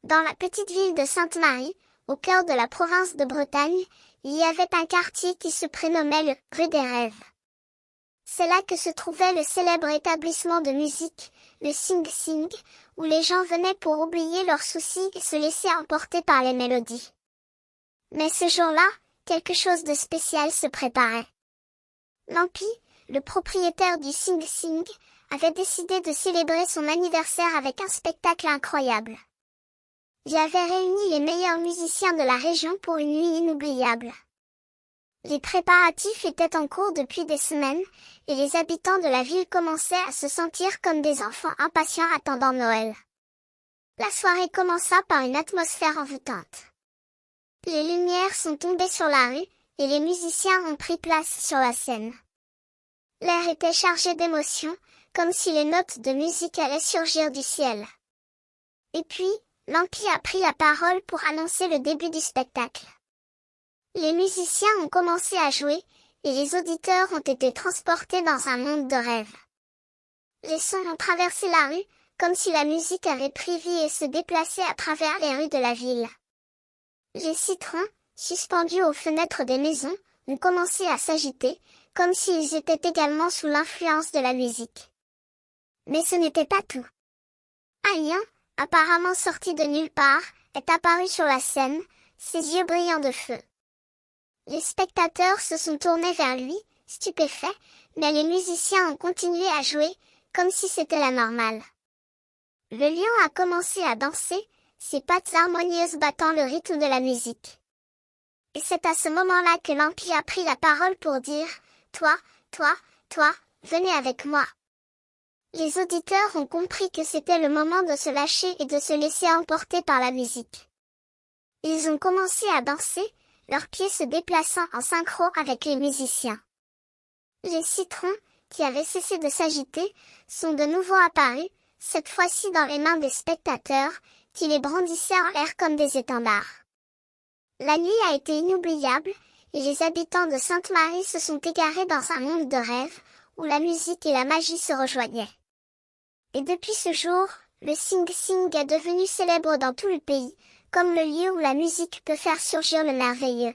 Dans la petite ville de Sainte-Marie, au cœur de la province de Bretagne, il y avait un quartier qui se prénommait le Rue des Rêves. C'est là que se trouvait le célèbre établissement de musique, le Sing Sing, où les gens venaient pour oublier leurs soucis et se laisser emporter par les mélodies. Mais ce jour-là, quelque chose de spécial se préparait. Lampi, le propriétaire du Sing Sing, avait décidé de célébrer son anniversaire avec un spectacle incroyable. Il avait réuni les meilleurs musiciens de la région pour une nuit inoubliable. Les préparatifs étaient en cours depuis des semaines, et les habitants de la ville commençaient à se sentir comme des enfants impatients attendant Noël. La soirée commença par une atmosphère envoûtante. Les lumières sont tombées sur la rue, et les musiciens ont pris place sur la scène. L'air était chargé d'émotion, comme si les notes de musique allaient surgir du ciel. Et puis, Lampi a pris la parole pour annoncer le début du spectacle. Les musiciens ont commencé à jouer, et les auditeurs ont été transportés dans un monde de rêve. Les sons ont traversé la rue, comme si la musique avait pris vie et se déplaçait à travers les rues de la ville. Les citrons, suspendus aux fenêtres des maisons, ont commencé à s'agiter, comme s'ils étaient également sous l'influence de la musique. Mais ce n'était pas tout. Un lion, apparemment sorti de nulle part, est apparu sur la scène, ses yeux brillant de feu. Les spectateurs se sont tournés vers lui, stupéfaits, mais les musiciens ont continué à jouer, comme si c'était la normale. Le lion a commencé à danser, ses pattes harmonieuses battant le rythme de la musique. Et c'est à ce moment-là que Lampi a pris la parole pour dire « Toi, venez avec moi ». Les auditeurs ont compris que c'était le moment de se lâcher et de se laisser emporter par la musique. Ils ont commencé à danser, leurs pieds se déplaçant en synchro avec les musiciens. Les citrons, qui avaient cessé de s'agiter, sont de nouveau apparus, cette fois-ci dans les mains des spectateurs, qui les brandissaient en l'air comme des étendards. La nuit a été inoubliable, et les habitants de Sainte-Marie se sont égarés dans un monde de rêve, où la musique et la magie se rejoignaient. Et depuis ce jour, le Sing Sing est devenu célèbre dans tout le pays, comme le lieu où la musique peut faire surgir le merveilleux.